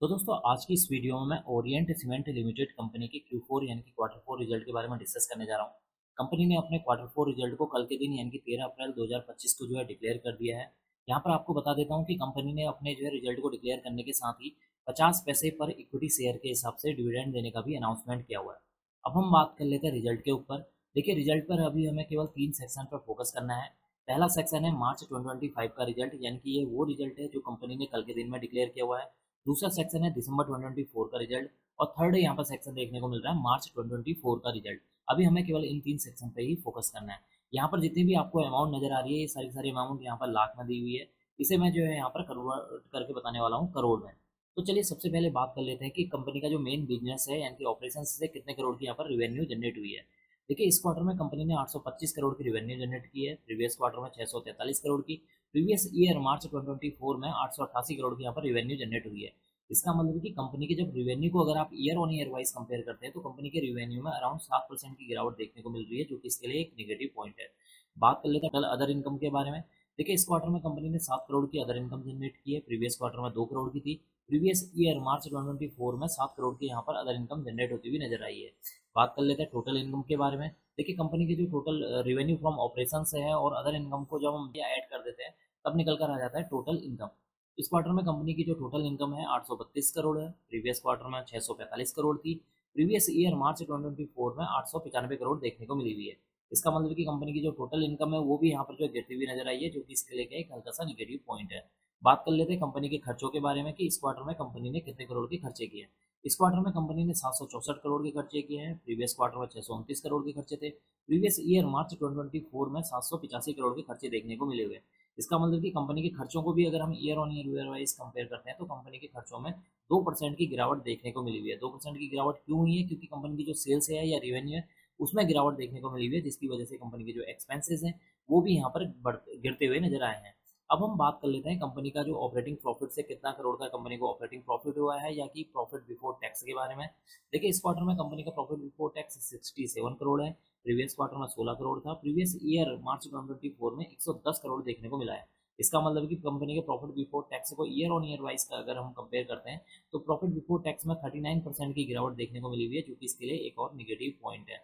तो दोस्तों आज की इस वीडियो में मैं ओरिएंट सीमेंट लिमिटेड कंपनी के Q4 यानी कि क्वार्टर 4 रिजल्ट के बारे में डिस्कस करने जा रहा हूँ। कंपनी ने अपने क्वार्टर 4 रिजल्ट को कल के दिन यानी कि 13 अप्रैल 2025 को जो है डिक्लेयर कर दिया है। यहाँ पर आपको बता देता हूँ कि कंपनी ने अपने जो है रिजल्ट को डिक्लेयर करने के साथ ही 50 पैसे पर इक्विटी शेयर के हिसाब से डिविडेंड देने का भी अनाउंसमेंट किया हुआ है। अब हम बात कर लेते हैं रिजल्ट के ऊपर। देखिए रिजल्ट पर अभी हमें केवल 3 सेक्शन पर फोकस करना है। पहला सेक्शन है मार्च 2025 का रिजल्ट, यानी कि ये वो रिजल्ट है जो कंपनी ने कल के दिन में डिक्लेयर किया हुआ है। दूसरा सेक्शन है दिसंबर 2024 का रिजल्ट और थर्ड यहाँ पर सेक्शन देखने को मिल रहा है मार्च 2024 का रिजल्ट। अभी हमें केवल इन 3 सेक्शन पे ही फोकस करना है। यहाँ पर जितनी भी आपको अमाउंट नजर आ रही है ये सारी सारी अमाउंट यहाँ पर लाख में दी हुई है। इसे मैं जो है यहाँ पर कन्वर्ट करके बताने वाला हूँ करोड़ में। तो चलिए सबसे पहले बात कर लेते हैं कि कंपनी का जो मेन बिजनेस है यानी कि ऑपरेशन से कितने करोड़ की यहाँ पर रेवेन्यू जनरेट हुई है। देखिए इस क्वार्टर में कंपनी ने 825 करोड़ की रेवेन्यू जनरेट की है, प्रीवियस क्वार्टर में 643 करोड़ की, प्रीवियस ईयर मार्च 2024 में 888 करोड़ की यहाँ पर रेवेन्यू जनरेट हुई है। इसका मतलब कि कंपनी के जब रिवेन्यू को अगर आप year on year wise compare करते हैं तो कंपनी के रिवेन्यू में अराउंड 7% की गिरावट देखने को मिल रही है, जो कि इसके लिए एक नेगेटिव पॉइंट है। बात कर लेते हैं कल अदर इनकम के बारे में। देखिए इस क्वार्टर में कंपनी ने 7 करोड़ की अदर इनकम जनरेट की है, प्रीवियस क्वार्टर में 2 करोड़ की थी, प्रीवियस ईयर मार्च 2024 में 7 करोड़ की यहाँ पर अदर इनकम जनरेट होती हुई नजर आई है। बात कर लेते हैं टोटल इनकम के बारे में। देखिए कंपनी की जो टोटल रेवेन्यू फ्रॉम ऑपरेशन है और अदर इनकम को जब हम ऐड कर देते हैं तब निकल कर आ जाता है टोटल इनकम। इस क्वार्टर में कंपनी की जो टोटल इनकम है 832 करोड़ है, प्रीवियस क्वार्टर में 645 करोड़ थी, प्रीवियस ईयर मार्च 2024 में 895 करोड़ देखने को मिली हुई है। इसका मतलब कि कंपनी की जो टोटल इनकम है वो भी यहाँ पर जो गिरती हुई नजर आई है, जो कि इसके लिए एक हल्का सा निगेटिव पॉइंट है। बात कर लेते हैं कंपनी के खर्चों के बारे में कि इस क्वार्टर में कंपनी ने कितने करोड़ के खर्चे किए। इस क्वार्टर में कंपनी ने 764 करोड़ के खर्चे किए हैं, प्रीवियस क्वार्टर में 629 करोड़ के खर्चे थे, प्रीवियस ईयर मार्च 2024 में 785 करोड़ के खर्चे देखने को मिले हुए। इसका मतलब कि कंपनी के खर्चों को भी अगर हम year on year wise compare करते हैं तो कंपनी के खर्चों में 2% की गिरावट देखने को मिली हुई है। 2% की गिरावट क्यों हुई है? क्योंकि कंपनी की जो सेल्स है या रेवेन्यू है उसमें गिरावट देखने को मिली हुई है, जिसकी वजह से कंपनी के जो एक्सपेंसेस हैं वो भी यहाँ पर गिरते हुए नजर आए हैं। अब हम बात कर लेते हैं कंपनी का जो ऑपरेटिंग प्रॉफिट से कितना करोड़ का कंपनी को ऑपरेटिंग प्रॉफिट हुआ है या कि प्रॉफिट बिफोर टैक्स के बारे में। देखिए इस क्वार्टर में कंपनी का प्रॉफिट बिफोर टैक्स 67 करोड़ है, प्रीवियस क्वार्टर में 16 करोड़ था, प्रीवियस ईयर मार्च 2024 में 110 करोड़ देखने को मिला है। इसका मतलब कि कंपनी के प्रॉफिट बिफोर टैक्स को ईयर ऑन ईयर वाइज का अगर हम कंपेयर करते हैं तो प्रॉफिट बिफोर टैक्स में 39% की गिरावट देखने को मिली हुई है, जो कि इसके लिए एक और निगेटिव पॉइंट है।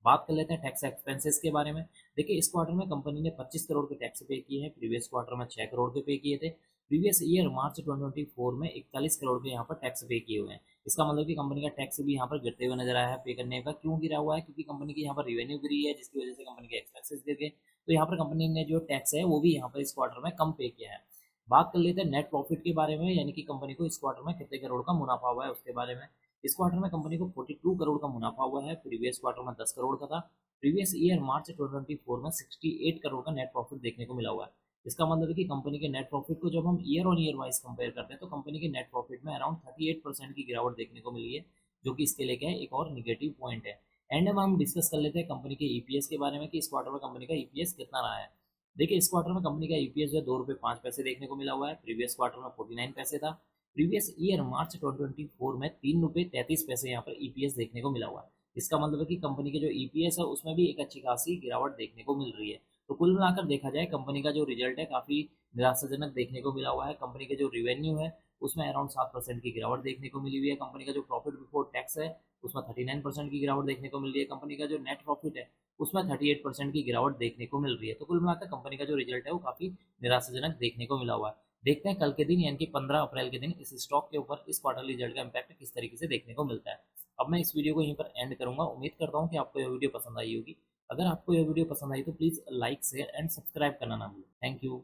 बात कर लेते हैं टैक्स एक्सपेंसेस के बारे में। देखिए इस क्वार्टर में कंपनी ने 25 करोड़ के टैक्स पे किए हैं, प्रीवियस क्वार्टर में 6 करोड़ के पे किए थे, प्रीवियस ईयर मार्च 2024 में 41 करोड़ के यहाँ पर टैक्स पे किए हुए हैं। इसका मतलब कि कंपनी का टैक्स भी यहाँ पर गिरते हुए नजर आया है। पे करने का क्यों गिरा हुआ है? क्योंकि कंपनी की यहाँ पर रेवेन्यू गिरी है, जिसकी वजह से कंपनी के एक्सपेंसेस गिर गए। तो यहाँ पर कंपनी ने जो टैक्स है वो भी यहाँ पर इस क्वार्टर में कम पे किया है। बात कर लेते हैं नेट प्रॉफिट के बारे में, यानी कि कंपनी को इस क्वार्टर में कितने करोड़ का मुनाफा हुआ है उसके बारे में। इस क्वार्टर में कंपनी को 42 करोड़ का मुनाफा हुआ है, प्रीवियस क्वार्टर में 10 करोड़ का था, प्रीवियस ईयर मार्च 2024 में 68 करोड़ का नेट प्रॉफिट देखने को मिला हुआ है। इसका मतलब है कि कंपनी के नेट प्रॉफिट को जब हम year on year wise compare करते हैं तो कंपनी के नेट प्रॉफिट में अराउंड 38% की गिरावट देखने को मिली है, जो कि इसके लिए क्या है एक और निगेटिव पॉइंट है। एंड में हम डिस्कस कर लेते हैं कंपनी के ईपीएस के बारे में कि इस क्वार्टर में कंपनी का ईपीएस कितना रहा है। देखिए इस क्वार्टर में कंपनी का ईपीएस जो है 2 रुपये 5 पैसे देखने को मिला हुआ है, प्रीवियस क्वार्टर में 49 पैसे था, प्रीवियस ईयर मार्च 2024 में 3 रुपये 33 पैसे यहाँ पर ईपीएस देखने को मिला हुआ है। इसका मतलब है कि कंपनी के जो ईपीएस है उसमें भी एक अच्छी खासी गिरावट देखने को मिल रही है। तो कुल मिलाकर देखा जाए कंपनी का जो रिजल्ट है काफी निराशाजनक देखने को मिला हुआ है। कंपनी के जो रिवेन्यू है उसमें अराउंड 7% की गिरावट देखने को मिली हुई है। कंपनी का जो प्रॉफिट बिफोर टैक्स है उसमें 39% की गिरावट देखने को मिल रही है। कंपनी का जो नेट प्रॉफिट है उसमें 38% की गिरावट देखने को मिल रही है। तो कुल मिलाकर कंपनी का जो रिजल्ट है वो काफी निराशाजनक देखने को मिला हुआ है। देखते हैं कल के दिन यानी कि 15 अप्रैल के दिन इस स्टॉक के ऊपर इस क्वार्टरली रिजल्ट का इम्पैक्ट किस तरीके से देखने को मिलता है। अब मैं इस वीडियो को यहीं पर एंड करूंगा। उम्मीद करता हूँ कि आपको यह वीडियो पसंद आई होगी। अगर आपको यह वीडियो पसंद आई तो please like share and subscribe करना ना भूलें। Thank you.